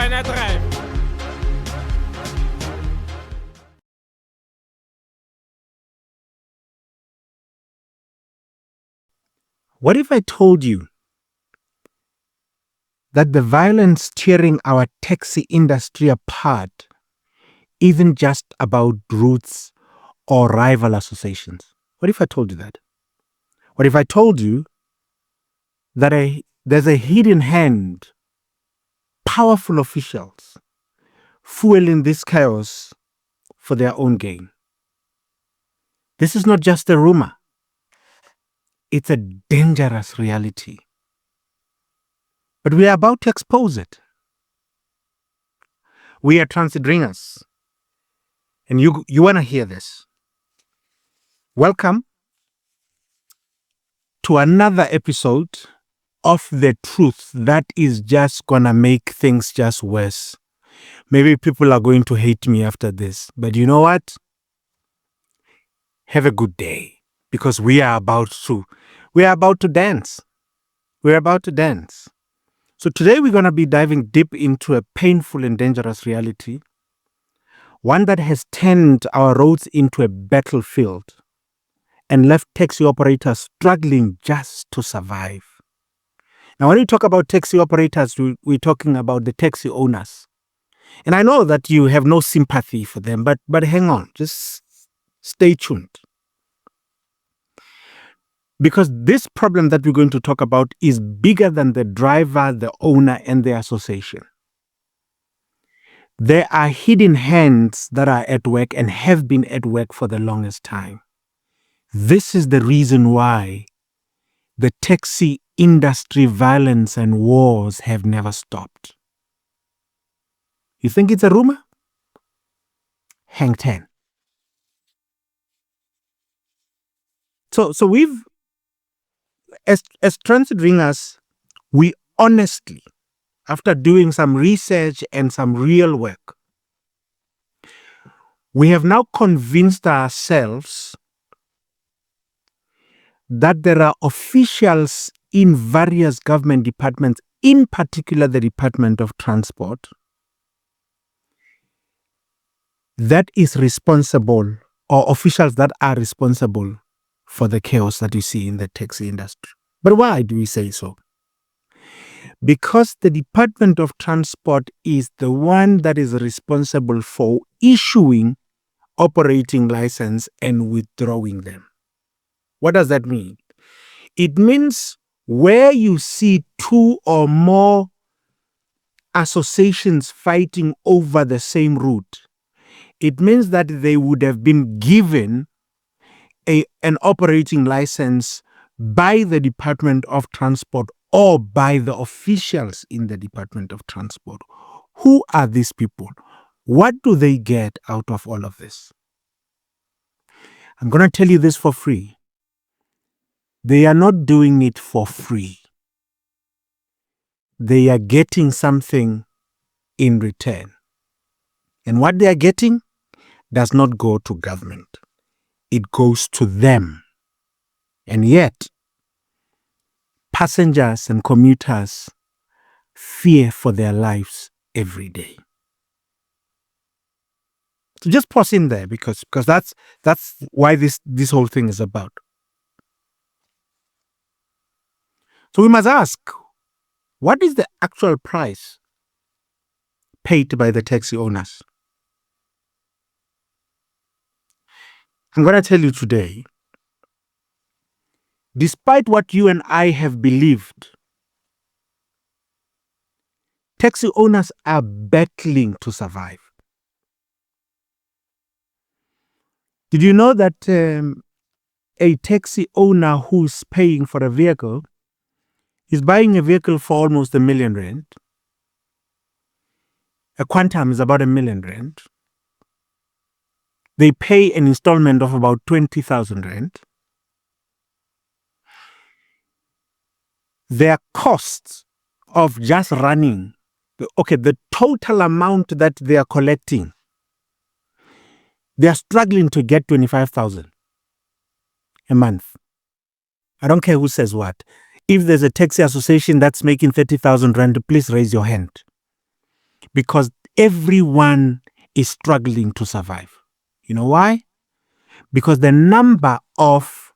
Keiner drei. What if I told you that the violence tearing our taxi industry apart isn't just about roots or rival associations? What if I told you that? What if I told you that there's a hidden hand, powerful officials fueling this chaos for their own gain? This is not just a rumor. It's a dangerous reality. But we are about to expose it. We are Transit Ringas. And you want to hear this. Welcome to another episode of The Truth that is just going to make things just worse. Maybe people are going to hate me after this. But you know what? Have a good day. Because we are about to dance. We're about to dance. So today we're going to be diving deep into a painful and dangerous reality. One that has turned our roads into a battlefield and left taxi operators struggling just to survive. Now, when we talk about taxi operators, we're talking about the taxi owners. And I know that you have no sympathy for them, but hang on, just stay tuned. Because this problem that we're going to talk about is bigger than the driver, the owner, and the association. There are hidden hands that are at work and have been at work for the longest time. This is the reason why the taxi industry violence and wars have never stopped. You think it's a rumor? Hang 10. So we've, as Transit Ringers, we honestly, after doing some research and some real work, we have now convinced ourselves that there are officials in various government departments, in particular the Department of Transport, that is responsible, or officials that are responsible for the chaos that you see in the taxi industry. But why do we say so? Because the Department of Transport is the one that is responsible for issuing operating license and withdrawing them. What does that mean? It means where you see two or more associations fighting over the same route, it means that they would have been given an operating license by the Department of Transport or by the officials in the Department of Transport. Who are these people? What do they get out of all of this? I'm going to tell you this for free. They are not doing it for free. They are getting something in return. And what they are getting does not go to government. It goes to them. And yet, passengers and commuters fear for their lives every day. So just pause in there because that's why this whole thing is about. So we must ask, what is the actual price paid by the taxi owners? I'm going to tell you today, despite what you and I have believed, taxi owners are battling to survive. Did you know that a taxi owner who's paying for a vehicle is buying a vehicle for almost R1 million? A quantum is about R1 million. They pay an installment of about 20,000 rand. Their costs of just running, the total amount that they are collecting, they are struggling to get 25,000 a month. I don't care who says what. If there's a taxi association that's making 30,000 rand, please raise your hand. because everyone is struggling to survive. You know why? Because the number of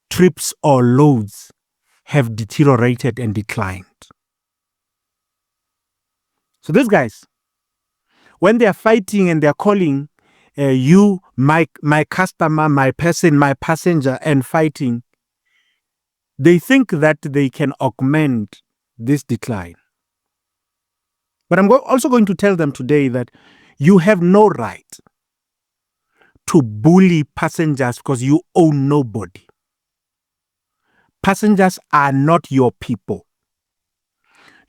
trips or loads have deteriorated and declined. So these guys, when they are fighting and they are calling you, my customer, my person, my passenger, and fighting, they think that they can augment this decline. But I'm also going to tell them today that you have no right to bully passengers because you own nobody. Passengers are not your people.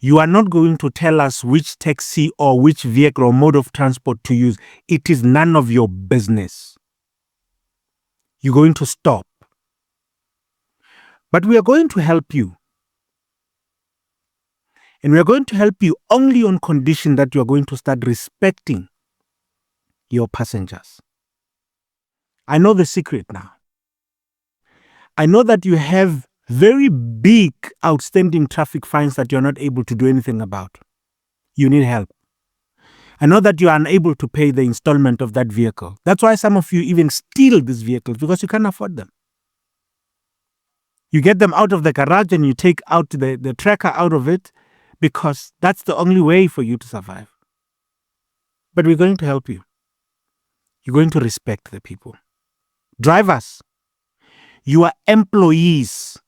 You are not going to tell us which taxi or which vehicle or mode of transport to use. It is none of your business. You're going to stop. But we are going to help you. And we are going to help you only on condition that you are going to start respecting your passengers. I know the secret now. I know that you have very big outstanding traffic fines that you're not able to do anything about. You need help. I know that you are unable to pay the installment of that vehicle. That's why some of you even steal these vehicles, because you can't afford them. You get them out of the garage and you take out the tracker out of it, because that's the only way for you to survive. But we're going to help you. You're going to respect the people. Drivers, you are employees.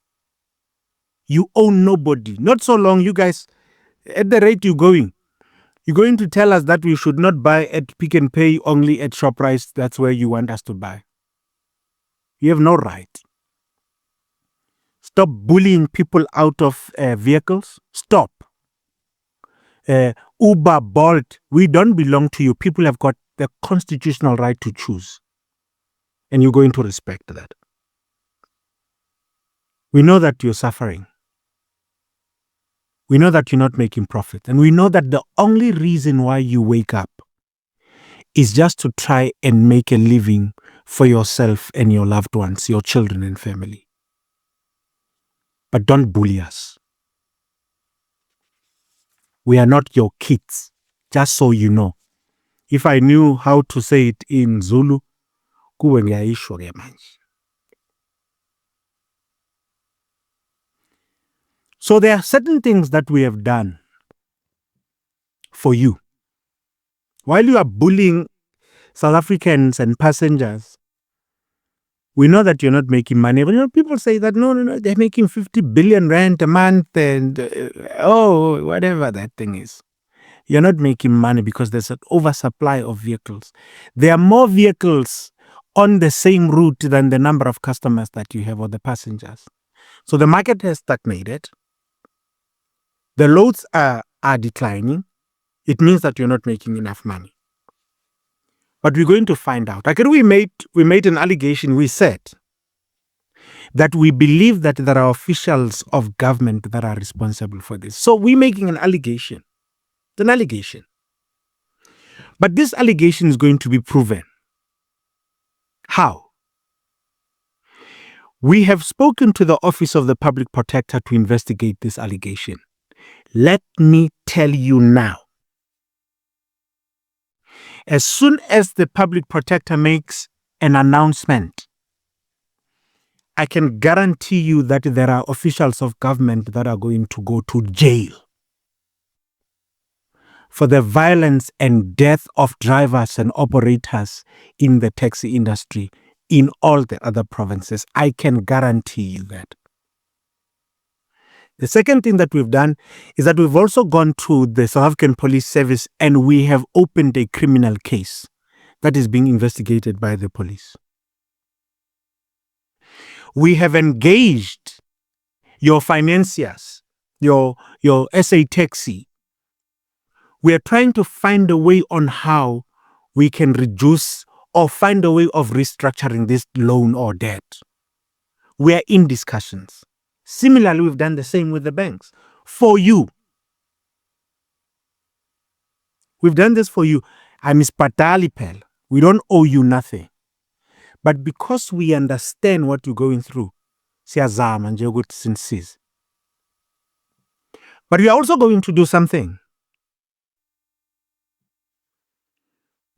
You own nobody. Not so long, you guys, at the rate you're going to tell us that we should not buy at Pick and Pay, only at ShopRite. That's where you want us to buy. You have no right. Stop bullying people out of vehicles. Stop. Uber, Bolt, we don't belong to you. People have got the constitutional right to choose. And you're going to respect that. We know that you're suffering. We know that you're not making profit. And we know that the only reason why you wake up is just to try and make a living for yourself and your loved ones, your children and family. But don't bully us. We are not your kids, just so you know. If I knew how to say it in Zulu, kuwe ngiyayisho ke manje. So there are certain things that we have done for you. While you are bullying South Africans and passengers, we know that you're not making money. But people say that, no, they're making 50 billion rand a month and, whatever that thing is. You're not making money because there's an oversupply of vehicles. There are more vehicles on the same route than the number of customers that you have or the passengers. So the market has stagnated. The loads are declining. It means that you're not making enough money. But we're going to find out. Like we made an allegation. We said that we believe that there are officials of government that are responsible for this. So we're making an allegation. It's an allegation. But this allegation is going to be proven. How? We have spoken to the Office of the Public Protector to investigate this allegation. Let me tell you now. As soon as the Public Protector makes an announcement, I can guarantee you that there are officials of government that are going to go to jail for the violence and death of drivers and operators in the taxi industry in all the other provinces. I can guarantee you that. The second thing that we've done is that we've also gone to the South African Police Service and we have opened a criminal case that is being investigated by the police. We have engaged your financiers, your SA Taxi. We are trying to find a way on how we can reduce or find a way of restructuring this loan or debt. We are in discussions. Similarly, we've done the same with the banks. For you. We've done this for you. I'm ispatali pel. We don't owe you nothing. But because we understand what you're going through, siyazama nje ukuthi sinisize. But we are also going to do something.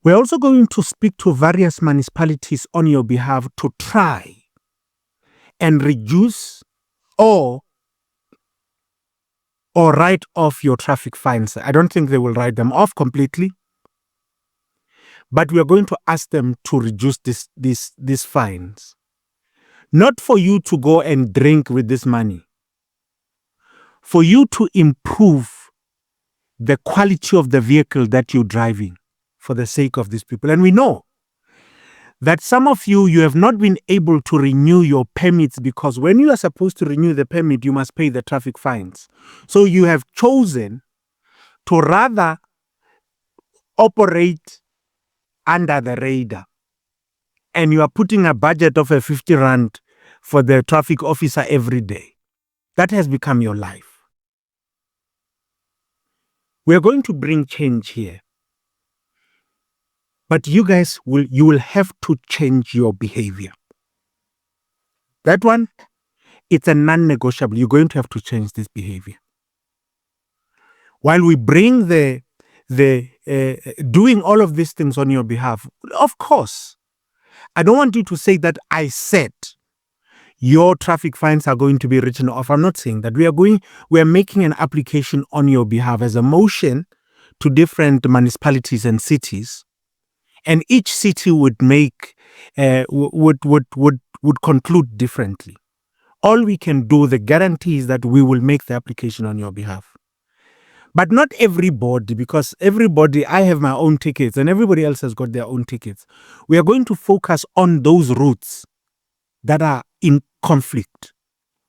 We're also going to speak to various municipalities on your behalf to try and reduce or write off your traffic fines. I don't think they will write them off completely, but we are going to ask them to reduce these fines. Not for you to go and drink with this money, for you to improve the quality of the vehicle that you're driving for the sake of these people. And we know that some of you have not been able to renew your permits because when you are supposed to renew the permit, you must pay the traffic fines. So you have chosen to rather operate under the radar. And you are putting a budget of a 50 rand for the traffic officer every day. That has become your life. We're going to bring change here. But you guys will have to change your behavior. That one, it's a non-negotiable. You're going to have to change this behavior. While we bring the doing all of these things on your behalf, of course, I don't want you to say that I said your traffic fines are going to be written off. I'm not saying that. We are making an application on your behalf as a motion to different municipalities and cities, and each city would make would conclude differently. All we can do, the guarantee is that we will make the application on your behalf. But not everybody, because everybody, I have my own tickets and everybody else has got their own tickets. We are going to focus on those routes that are in conflict,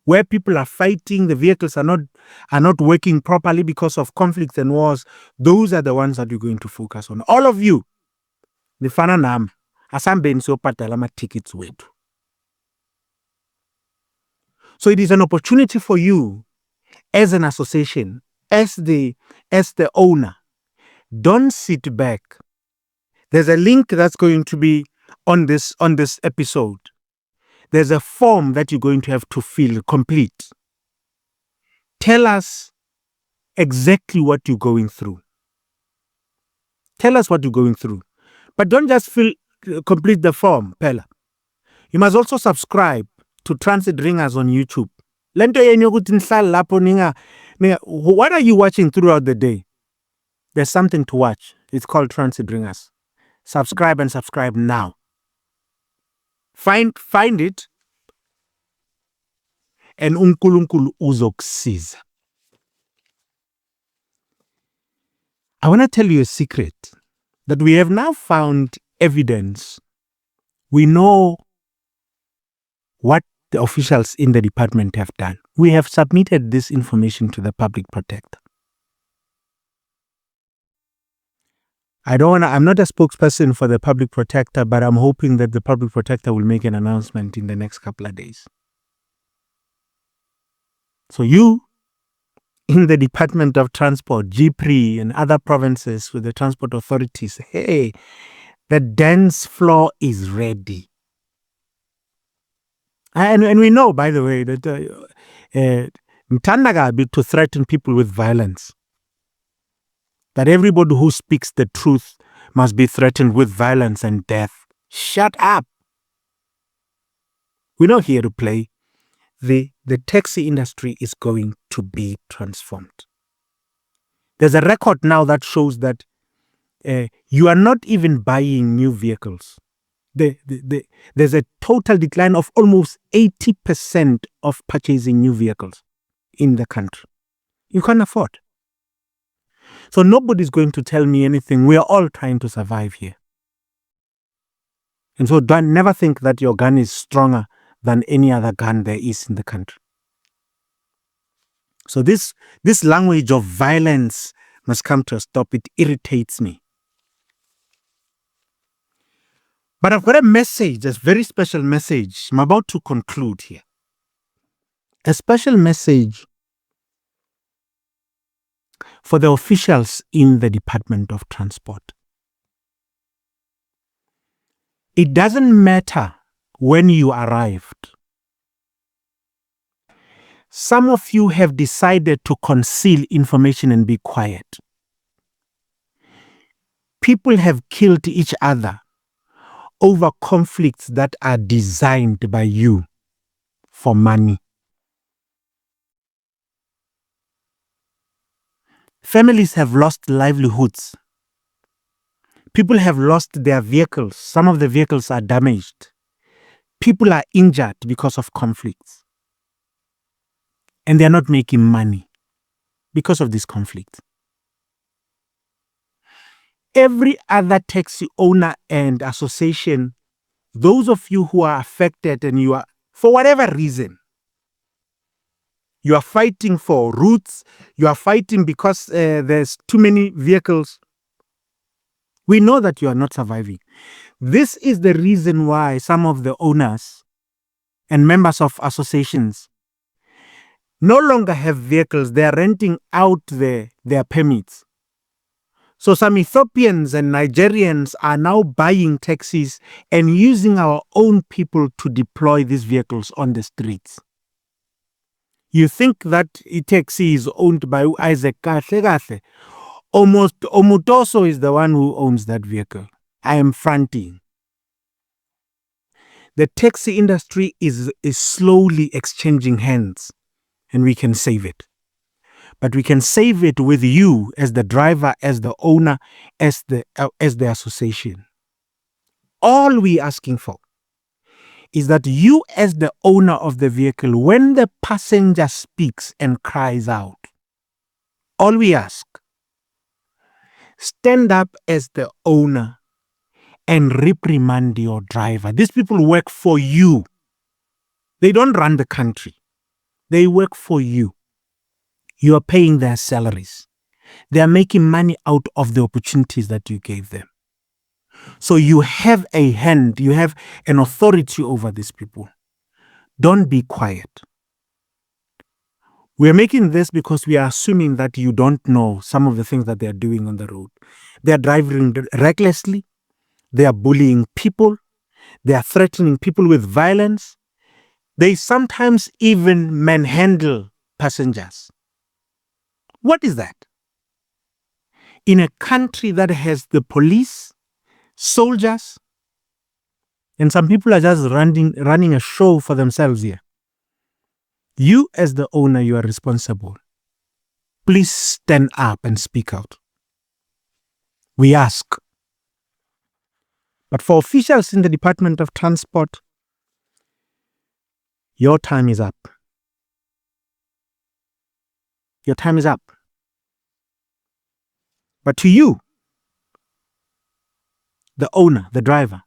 where people are fighting, the vehicles are not working properly because of conflicts and wars. Those are the ones that you're going to focus on. All of you, nifana nam, asambeni siyobhadala ama-tickets wethu. So it is an opportunity for you as an association, as the owner. Don't sit back. There's a link that's going to be on this episode. There's a form that you're going to have to fill, complete. Tell us exactly what you're going through. Tell us what you're going through. But don't just complete the form, Pella. You must also subscribe to Transit Ringas on YouTube. What are you watching throughout the day? There's something to watch. It's called Transit Ringas. Subscribe and subscribe now. Find it, and uNkulunkulu uzokusiza. I want to tell you a secret, that we have now found evidence. We know what the officials in the department have done. We have submitted this information to the public protector. I'm not a spokesperson for the public protector, but I'm hoping that the public protector will make an announcement in the next couple of days. So you, in the Department of Transport, GPRI, and other provinces with the transport authorities, hey, the dance floor is ready. And we know, by the way, that Mtandagabi to threaten people with violence. That everybody who speaks the truth must be threatened with violence and death. Shut up. We're not here to play. The taxi industry is going to be transformed. There's a record now that shows that you are not even buying new vehicles. There's a total decline of almost 80% of purchasing new vehicles in the country. You can't afford. So nobody's going to tell me anything. We are all trying to survive here. And so never think that your gun is stronger than any other gun there is in the country. So this language of violence must come to a stop. It irritates me. But I've got a message, a very special message. I'm about to conclude here. A special message for the officials in the Department of Transport. It doesn't matter when you arrived. Some of you have decided to conceal information and be quiet. People have killed each other over conflicts that are designed by you for money. Families have lost livelihoods. People have lost their vehicles. Some of the vehicles are damaged. People are injured because of conflicts. And they are not making money because of this conflict. Every other taxi owner and association, those of you who are affected and you are, for whatever reason, you are fighting for routes, you are fighting because there's too many vehicles, we know that you are not surviving. This is the reason why some of the owners and members of associations no longer have vehicles. They are renting out their permits. So some Ethiopians and Nigerians are now buying taxis and using our own people to deploy these vehicles on the streets. You think that a taxi is owned by Isaac Kahle? Almost Omutoso is the one who owns that vehicle. I am fronting. The taxi industry is slowly exchanging hands, and we can save it. But we can save it with you as the driver, as the owner, as the association. All we're asking for is that you, as the owner of the vehicle, when the passenger speaks and cries out, all we ask, stand up as the owner and reprimand your driver. These people work for you. They don't run the country. They work for you. You are paying their salaries. They are making money out of the opportunities that you gave them. So you have a hand, you have an authority over these people. Don't be quiet. We are making this because we are assuming that you don't know some of the things that they are doing on the road. They are driving recklessly. They are bullying people. They are threatening people with violence. They sometimes even manhandle passengers. What is that? In a country that has the police, soldiers, and some people are just running a show for themselves here. You as the owner, you are responsible. Please stand up and speak out. We ask. But for officials in the Department of Transport, your time is up. Your time is up. But to you, the owner, the driver,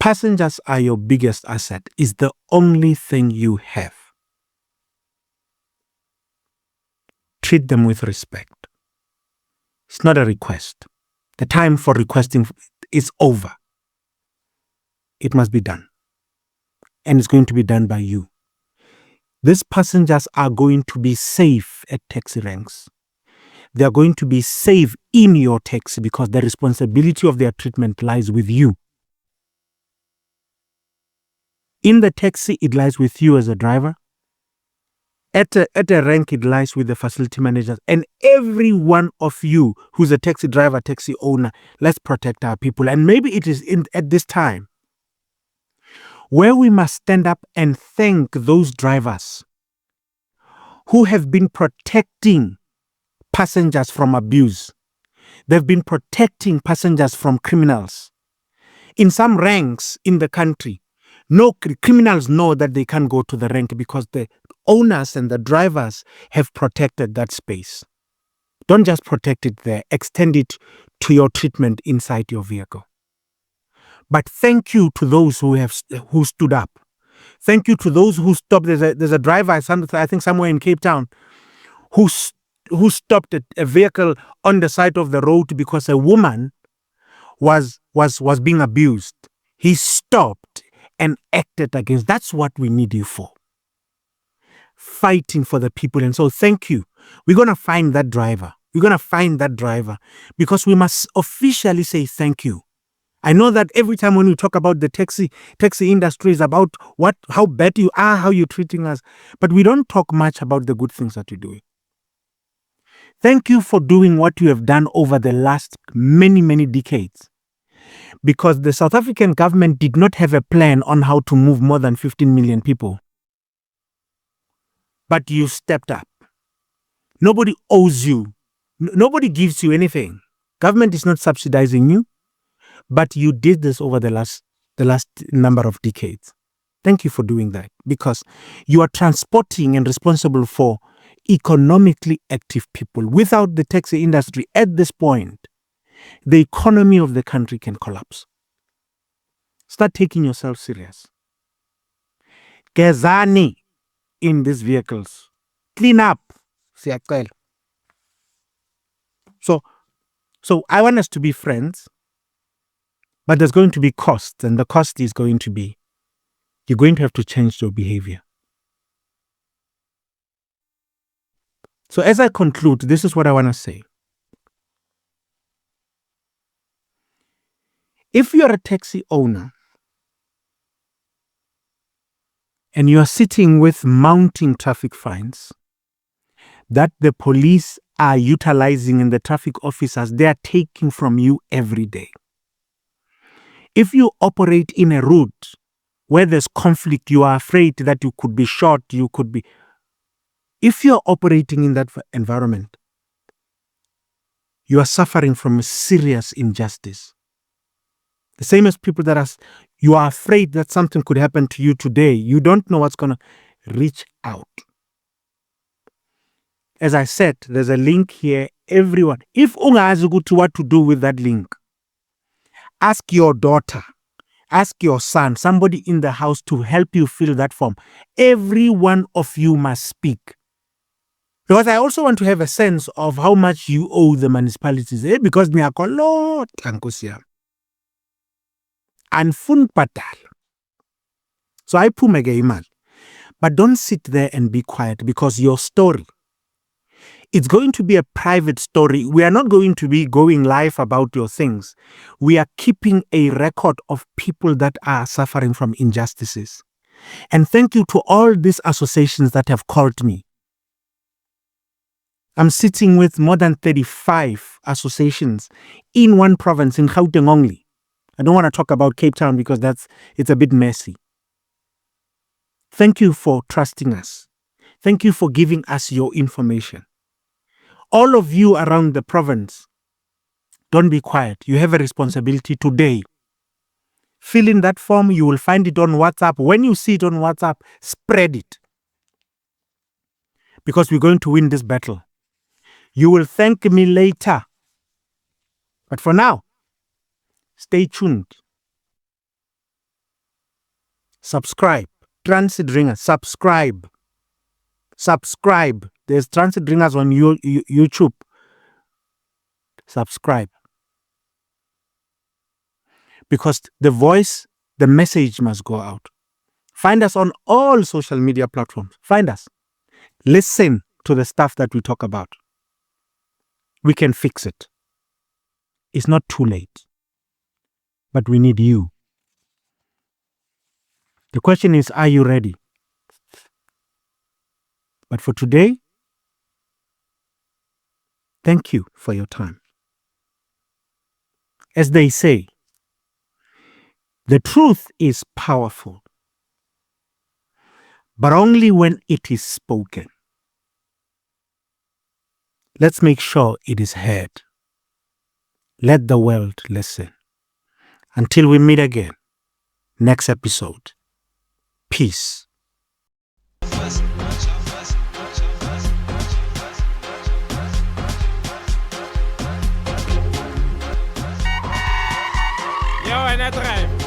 passengers are your biggest asset, is the only thing you have. Treat them with respect. It's not a request. The time for requesting is over. It must be done. And it's going to be done by you. These passengers are going to be safe at taxi ranks. They are going to be safe in your taxi because the responsibility of their treatment lies with you. In the taxi, it lies with you as a driver. At a rank, it lies with the facility managers. And every one of you who's a taxi driver, taxi owner, let's protect our people. And maybe it is at this time where we must stand up and thank those drivers who have been protecting passengers from abuse. They've been protecting passengers from criminals. In some ranks in the country, no criminals know that they can't go to the rank because the owners and the drivers have protected that space. Don't just protect it there, extend it to your treatment inside your vehicle. But thank you to those who stood up. Thank you to those who stopped. There's a driver, I think somewhere in Cape Town, who stopped a vehicle on the side of the road because a woman was being abused. He stopped and acted against. That's what we need you for. Fighting for the people. And so thank you. We're going to find that driver. We're going to find that driver because we must officially say thank you. I know that every time when we talk about the taxi industry is about how bad you are, how you're treating us, but we don't talk much about the good things that you're doing. Thank you for doing what you have done over the last many, many decades. Because the South African government did not have a plan on how to move more than 15 million people. But you stepped up. Nobody owes you. Nobody gives you anything. Government is not subsidizing you, but you did this over the last number of decades. Thank you for doing that, because you are transporting and responsible for economically active people. Without the taxi industry at this point, the economy of the country can collapse. Start taking yourself serious. Gezani in these vehicles. Clean up. So I want us to be friends, but there's going to be costs, and the cost is going to be you're going to have to change your behavior. So as I conclude, this is what I want to say. If you're a taxi owner and you are sitting with mounting traffic fines that the police are utilizing and the traffic officers, they are taking from you every day. If you operate in a route where there's conflict, you are afraid that you could be shot, if you're operating in that environment, you are suffering from serious injustice. The same as people you are afraid that something could happen to you today. You don't know what's going to reach out. As I said, there's a link here. Everyone, if ungazi ukuthi what to do with that link, ask your daughter, ask your son, somebody in the house to help you fill that form. Every one of you must speak. Because I also want to have a sense of how much you owe the municipalities. Because me a lot, Ankosia. And fun patal. So I pumege imal. But don't sit there and be quiet, because your story, it's going to be a private story. We are not going to be going live about your things. We are keeping a record of people that are suffering from injustices. And thank you to all these associations that have called me. I'm sitting with more than 35 associations in one province, in Gauteng only. I don't want to talk about Cape Town because it's a bit messy. Thank you for trusting us. Thank you for giving us your information. All of you around the province, don't be quiet. You have a responsibility today. Fill in that form. You will find it on WhatsApp. When you see it on WhatsApp, spread it. Because we're going to win this battle. You will thank me later. But for now, stay tuned. Subscribe. Transit Ringers. Subscribe. Subscribe. There's Transit Ringers on YouTube. Subscribe. Because the message must go out. Find us on all social media platforms. Find us. Listen to the stuff that we talk about. We can fix it. It's not too late. But we need you. The question is, are you ready? But for today, thank you for your time. As they say, the truth is powerful, but only when it is spoken. Let's make sure it is heard. Let the world listen. Until we meet again, next episode. Peace. Yo, en het rijdt.